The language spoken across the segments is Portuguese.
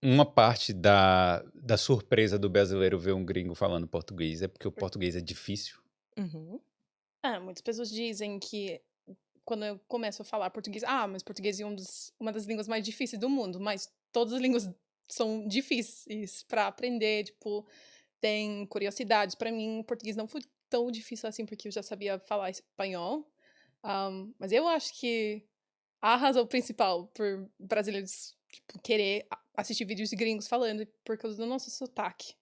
uma parte da surpresa do brasileiro ver um gringo falando português é porque o português é difícil. Uhum. Muitas pessoas dizem que quando eu começo a falar português, mas português é uma das línguas mais difíceis do mundo, mas todas as línguas são difíceis para aprender, tipo, tem curiosidades. Para mim, o português não foi tão difícil assim, porque eu já sabia falar espanhol. Mas eu acho que a razão principal por brasileiros, tipo, querer assistir vídeos de gringos falando é por causa do nosso sotaque.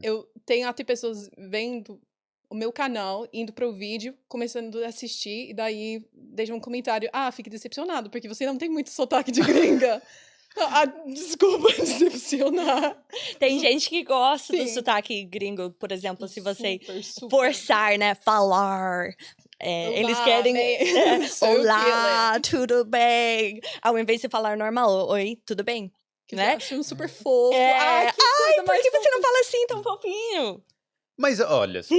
Eu tenho até pessoas vendo o meu canal, indo para o vídeo, começando a assistir, e daí deixam um comentário: fique decepcionado, porque você não tem muito sotaque de gringa. Desculpa decepcionar. Tem gente que gosta do Sim. sotaque gringo, por exemplo, se você Super. forçar, né, falar. Eles Olá, querem. bem, sou Olá, tudo bem? Ao invés de falar normal, oi, tudo bem? que Né? acham super fofo. Ai, Que coisa por mais que você fofa. não fala assim tão fofinho? Mas olha só,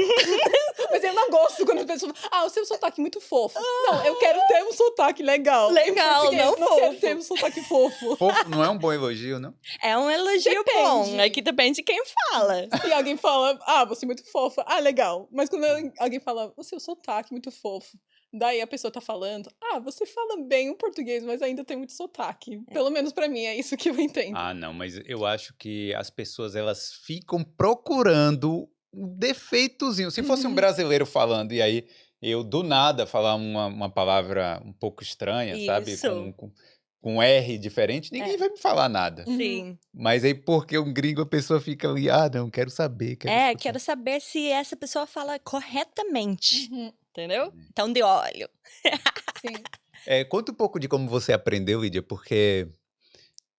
Mas eu não gosto quando as pessoas falam, o seu sotaque é muito fofo. Não, eu quero ter um sotaque legal. Legal, Em português, não não quero fofo. ter um sotaque fofo. fofo não é um bom elogio, não? É um elogio Depende. bom, é que depende de quem fala. Se alguém fala, você é muito fofa, legal. Mas quando alguém fala, o seu sotaque é muito fofo, daí a pessoa tá falando, você fala bem o português, mas ainda tem muito sotaque. Pelo menos pra mim, é isso que eu entendo. Não, mas eu acho que as pessoas, elas ficam procurando um defeitozinho. Se fosse um brasileiro falando, e aí eu, do nada, falar uma palavra um pouco estranha, sabe? Isso. Com R diferente, ninguém vai me falar nada. Sim. Mas aí, porque um gringo, a pessoa fica ali, não, quero saber. Quero saber se essa pessoa fala corretamente. Entendeu? Uhum. Então, de olho. Sim. Conta um pouco de como você aprendeu, Lídia, porque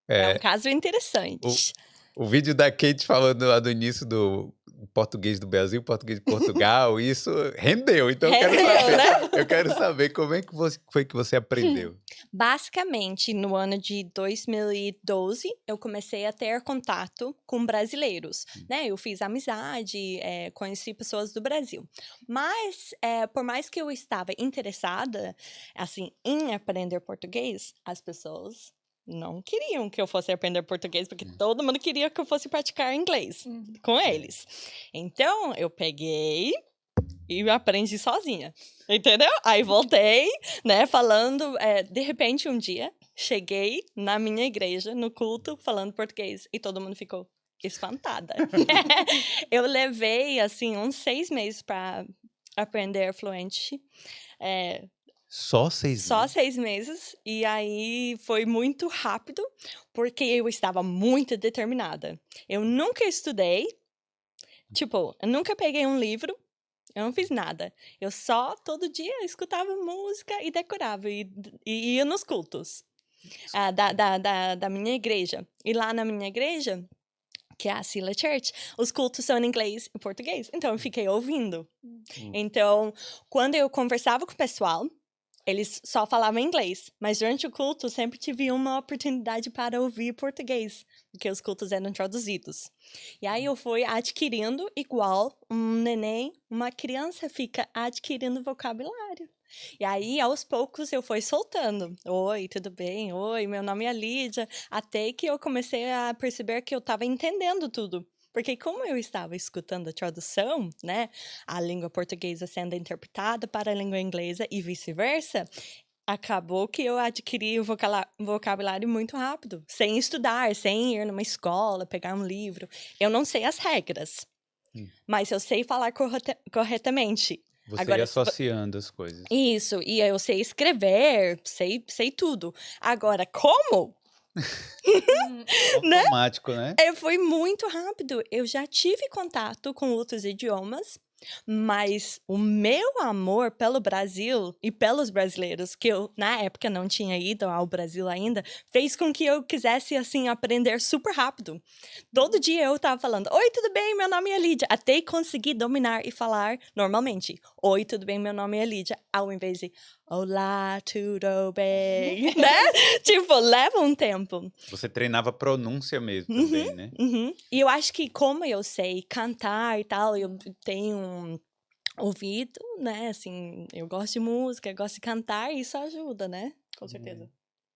É um caso interessante. o vídeo da Kate falando lá do início do português do Brasil, português de Portugal, isso rendeu. Então eu quero saber, né? eu quero saber como é que foi que você aprendeu. Basicamente, no ano de 2012, eu comecei a ter contato com brasileiros, né? Eu fiz amizade, conheci pessoas do Brasil. Mas, por mais que eu estava interessada, assim, em aprender português, as pessoas não queriam que eu fosse aprender português, porque todo mundo queria que eu fosse praticar inglês com eles. Então, eu peguei e aprendi sozinha, entendeu? Aí voltei, né, falando, de repente um dia, cheguei na minha igreja, no culto, falando português, e todo mundo ficou espantada. Eu levei, assim, uns 6 meses para aprender fluente, Só 6 meses? Só 6 meses, e aí foi muito rápido, porque eu estava muito determinada. Eu nunca estudei, tipo, eu nunca peguei um livro, eu não fiz nada. Eu só, todo dia, escutava música e decorava, e ia nos cultos da minha igreja. E lá na minha igreja, que é a Sila Church, os cultos são em inglês e português. Então, eu fiquei ouvindo. Então, quando eu conversava com o pessoal, eles só falavam inglês, mas durante o culto sempre tive uma oportunidade para ouvir português, porque os cultos eram traduzidos. E aí eu fui adquirindo, igual um neném, uma criança fica adquirindo vocabulário. E aí, aos poucos, eu fui soltando. Oi, tudo bem? Oi, meu nome é Lídia. Até que eu comecei a perceber que eu estava entendendo tudo. Porque como eu estava escutando a tradução, né, a língua portuguesa sendo interpretada para a língua inglesa e vice-versa, acabou que eu adquiri o vocabulário muito rápido, sem estudar, sem ir numa escola, pegar um livro. Eu não sei as regras, mas eu sei falar corretamente. Você Agora, ia associando as coisas. Isso, e eu sei escrever, sei tudo. Agora, como? Automático, né? Foi muito rápido. Eu já tive contato com outros idiomas, mas o meu amor pelo Brasil e pelos brasileiros, que eu, na época, não tinha ido ao Brasil ainda, fez com que eu quisesse, assim, aprender super rápido. Todo dia eu tava falando, oi, tudo bem? Meu nome é Lídia. Até conseguir dominar e falar normalmente. Oi, tudo bem? Meu nome é Lídia. Ao invés de, olá, tudo bem? Né? Tipo, leva um tempo. Você treinava pronúncia mesmo também, né? E eu acho que como eu sei cantar e tal, eu tenho um ouvido, né, assim, eu gosto de música, eu gosto de cantar, e isso ajuda, né? Com certeza.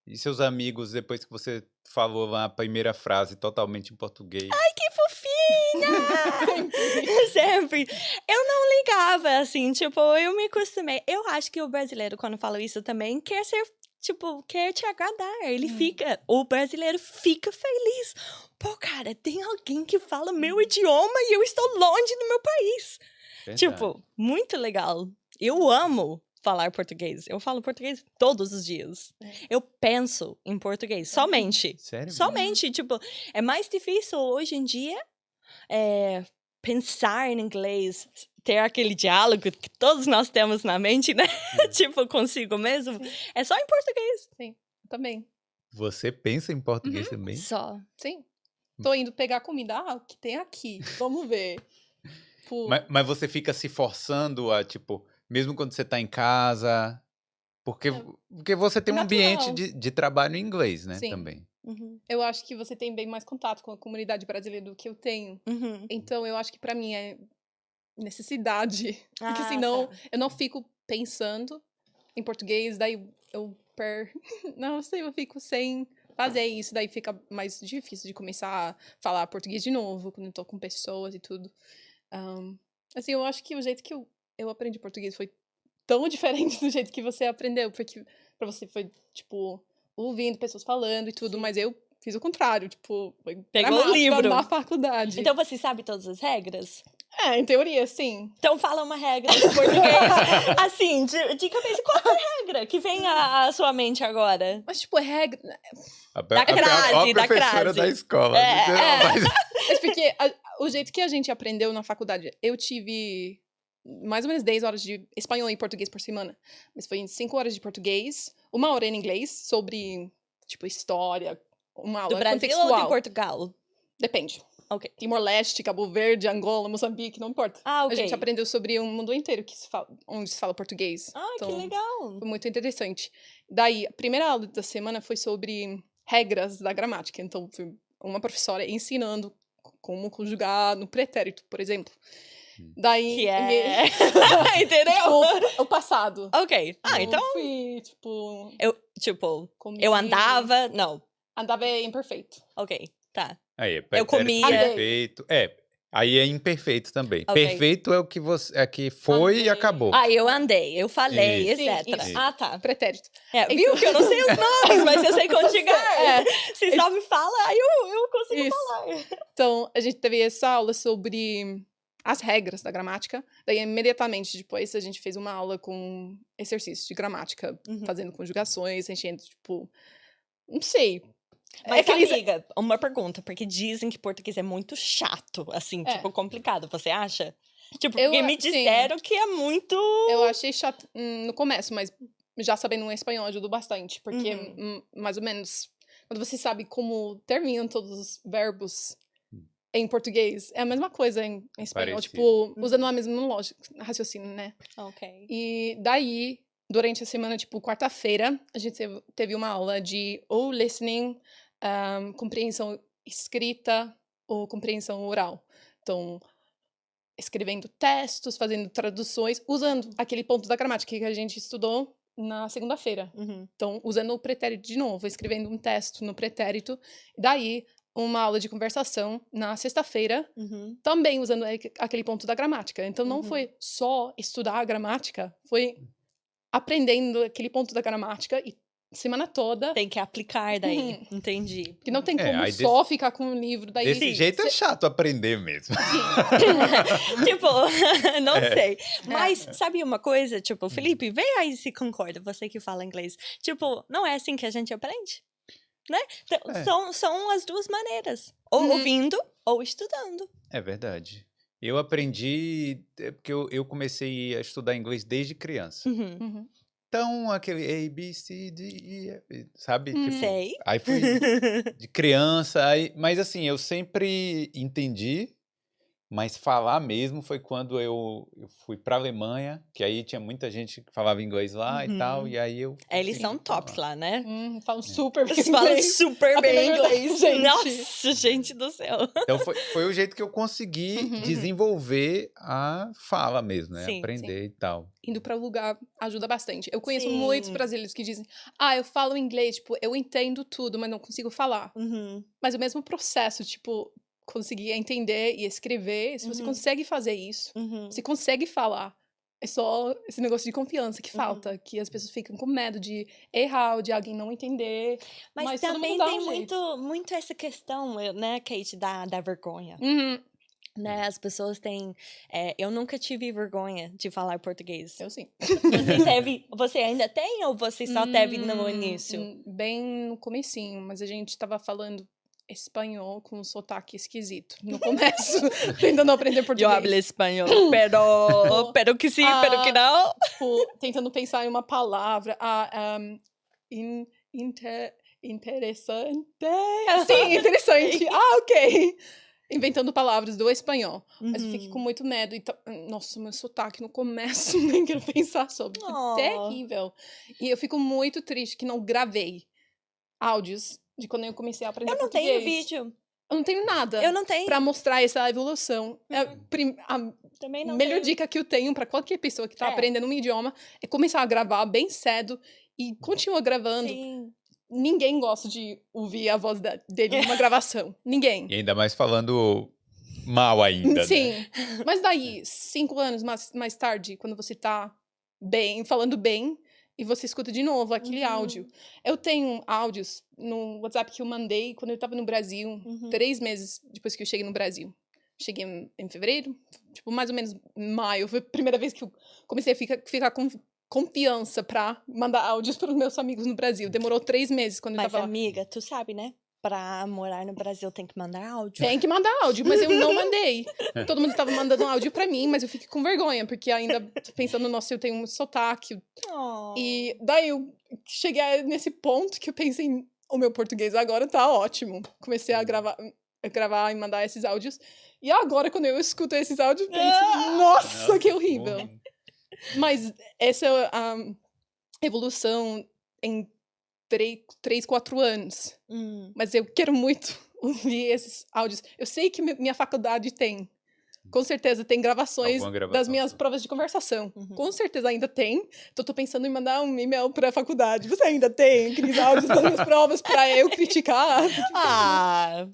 E seus amigos, depois que você falou lá a primeira frase totalmente em português. Que fofinha! Sempre. Eu não ligava, assim, tipo, eu me acostumei. Eu acho que o brasileiro, quando fala isso também, quer ser, tipo, quer te agradar. Ele fica, o brasileiro fica feliz. Pô, cara, tem alguém que fala meu idioma e eu estou longe do meu país. Verdade. Tipo, muito legal. Eu amo falar português. Eu falo português todos os dias. Eu penso em português, somente. Sério? Somente, tipo, é mais difícil hoje em dia pensar em inglês, ter aquele diálogo que todos nós temos na mente, né? Tipo, consigo mesmo. Sim. É só em português. Sim, também. Você pensa em português também? Só. Sim. Tô indo pegar comida. Ah, o que tem aqui? Vamos ver. Tipo, Mas você fica se forçando a, tipo, mesmo quando você tá em casa, porque você tem um ambiente natural. de trabalho em inglês, né, Sim. também. Uhum. eu acho que você tem bem mais contato com a comunidade brasileira do que eu tenho. Uhum. Então, eu acho que pra mim é necessidade. Porque Ah, senão tá. eu não fico pensando em português, daí eu não sei, eu fico sem fazer isso, daí fica mais difícil de começar a falar português de novo, quando eu tô com pessoas e tudo. Assim, eu acho que o jeito que eu aprendi português foi tão diferente do jeito que você aprendeu, porque pra você foi, tipo, ouvindo pessoas falando e tudo, Sim. mas eu fiz o contrário, tipo, foi Pegou o gramática livro. na faculdade. Então você sabe todas as regras? Em teoria, sim. Então fala uma regra em português. Assim, de cabeça, qual é a regra que vem à sua mente agora? Mas, tipo, é regra. A Da crase, da professora crase. da escola. Mas porque o jeito que a gente aprendeu na faculdade, eu tive mais ou menos 10 horas de espanhol e português por semana. Mas foi 5 horas de português, 1 hora em inglês, sobre, tipo, história, uma Do aula Brasil contextual. ou de Portugal? Depende. Ok. Timor-Leste, Cabo Verde, Angola, Moçambique, não importa. Ah, ok. A gente aprendeu sobre o mundo inteiro onde se fala português. Ah, que Então, legal. foi muito interessante. Daí, a primeira aula da semana foi sobre regras da gramática. Então, foi uma professora ensinando como conjugar no pretérito, por exemplo. Daí, Que é... Entendeu? o passado. Ok. Ah, Eu então... fui, tipo... Eu andava... Não. Andava é imperfeito. Ok, tá. Aí, Eu pretérito comia. perfeito. Aí é imperfeito também. Ok. Perfeito é o que você que foi e Andei. acabou. Ah, eu andei, eu falei, Isso. etc. Sim, isso. Ah, tá. Pretérito. Viu que eu não sei os nomes, mas eu sei conjugar. É. Se só me fala, aí eu consigo Isso. falar. Então, a gente teve essa aula sobre as regras da gramática. Daí, imediatamente depois, a gente fez uma aula com exercícios de gramática, fazendo conjugações, enchendo, tipo... Não sei. Mas, amiga, uma pergunta, porque dizem que português é muito chato, assim, tipo, complicado. Você acha? Tipo, porque me disseram que é muito... Eu achei chato no começo, mas já sabendo um espanhol ajudou bastante. Porque, mais ou menos, quando você sabe como terminam todos os verbos em português, é a mesma coisa em espanhol. Parecido. Tipo, usando a mesma lógica, raciocínio, né? Ok. E daí, durante a semana, tipo, quarta-feira, a gente teve uma aula de ou listening, compreensão escrita ou compreensão oral. Então, escrevendo textos, fazendo traduções, usando aquele ponto da gramática que a gente estudou na segunda-feira. Então, usando o pretérito de novo, escrevendo um texto no pretérito. Daí, uma aula de conversação na sexta-feira, também usando aquele ponto da gramática. Então, não foi só estudar a gramática, foi aprendendo aquele ponto da gramática e semana toda. Tem que aplicar daí, entendi. Porque não tem como só ficar com o livro. Daí, Desse jeito é chato aprender mesmo. Tipo, não sei. Mas, sabe uma coisa? Tipo, Felipe, vê aí se concorda, você que fala inglês. Tipo, não é assim que a gente aprende, né? São as duas maneiras. Ou ouvindo, ou estudando. É verdade. Eu aprendi, porque eu comecei a estudar inglês desde criança. Então, aquele A, B, C, D, E, F, sabe? Tipo, Sei. aí fui de criança, mas assim, eu sempre entendi, Mas falar mesmo foi quando eu fui pra Alemanha, que aí tinha muita gente que falava inglês lá e tal, e aí eu Eles consegui são tops falar. lá, né? Falam super bem Eles falam inglês. super Até bem melhor que a inglês. gente. Nossa, gente do céu. Então foi o jeito que eu consegui desenvolver a fala mesmo, né? Sim, Aprender e tal. Indo pra lugar ajuda bastante. Eu conheço muitos Sim. brasileiros que dizem, eu falo inglês, tipo, eu entendo tudo, mas não consigo falar. Uhum. Mas o mesmo processo, tipo, conseguir entender e escrever, se você consegue fazer isso, Uhum. você consegue falar. É só esse negócio de confiança que falta, que as pessoas ficam com medo de errar ou de alguém não entender. Mas todo também mundo dá tem um jeito. muito essa questão, né, Kate, da vergonha. Né, as pessoas têm... eu nunca tive vergonha de falar português. Eu sim. Você ainda tem ou você só teve no início? Bem no comecinho, mas a gente tava falando espanhol com um sotaque esquisito no começo, tentando aprender Eu português. hablo espanhol, pero que sim, pero que não. Tipo, tentando pensar em uma palavra. Interessante. Sim, interessante. Ok. Inventando palavras do espanhol. Mas eu fiquei com muito medo. Nossa, meu sotaque no começo, nem quero pensar sobre. Foi terrível. E eu fico muito triste que não gravei áudios de quando eu comecei a aprender Eu não português. tenho vídeo. Eu não tenho nada. Eu não tenho. Pra mostrar essa evolução. Também não Melhor tenho. dica que eu tenho pra qualquer pessoa que tá aprendendo um idioma é começar a gravar bem cedo e continua gravando. Sim. Ninguém gosta de ouvir a voz dele numa gravação. Ninguém. E ainda mais falando mal ainda, Sim. né? Mas daí, 5 anos mais tarde, quando você tá bem, falando bem, e você escuta de novo aquele áudio. Eu tenho áudios no WhatsApp que eu mandei quando eu tava no Brasil, 3 meses depois que eu cheguei no Brasil. Cheguei em fevereiro, tipo, mais ou menos maio. Foi a primeira vez que eu comecei a ficar com confiança pra mandar áudios pros meus amigos no Brasil. Demorou 3 meses quando eu Mas, tava lá. amiga, tu sabe, né? Pra morar no Brasil tem que mandar áudio. Tem que mandar áudio, mas eu não mandei. Todo mundo tava mandando áudio pra mim, mas eu fiquei com vergonha, porque ainda tô pensando, nossa, eu tenho um sotaque. E daí eu cheguei nesse ponto que eu pensei, o meu português agora tá ótimo. Comecei a gravar e mandar esses áudios. E agora, quando eu escuto esses áudios, eu penso, nossa, que horrível. Mas essa é a evolução em 3, 4 anos. Mas eu quero muito ouvir esses áudios. Eu sei que minha faculdade tem. Com certeza tem gravações das minhas provas de conversação. Com certeza ainda tem. Então, tô pensando em mandar um e-mail pra faculdade. Você ainda tem aqueles áudios das minhas provas pra eu criticar?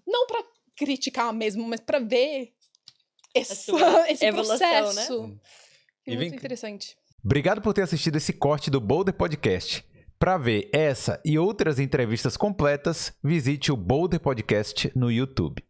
Não pra criticar mesmo, mas pra ver esse evolução, processo. né? É muito interessante. Obrigado por ter assistido esse corte do Boulder Podcast. Para ver essa e outras entrevistas completas, visite o Boulder Podcast no YouTube.